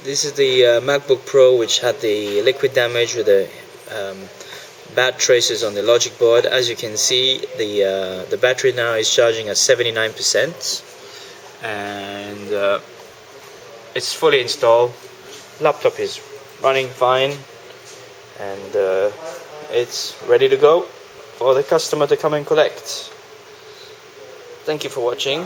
This is the MacBook Pro, which had the liquid damage with the bad traces on the logic board. As you can see, the battery now is charging at 79%, and it's fully installed. Laptop is running fine, and it's ready to go for the customer to come and collect. Thank you for watching.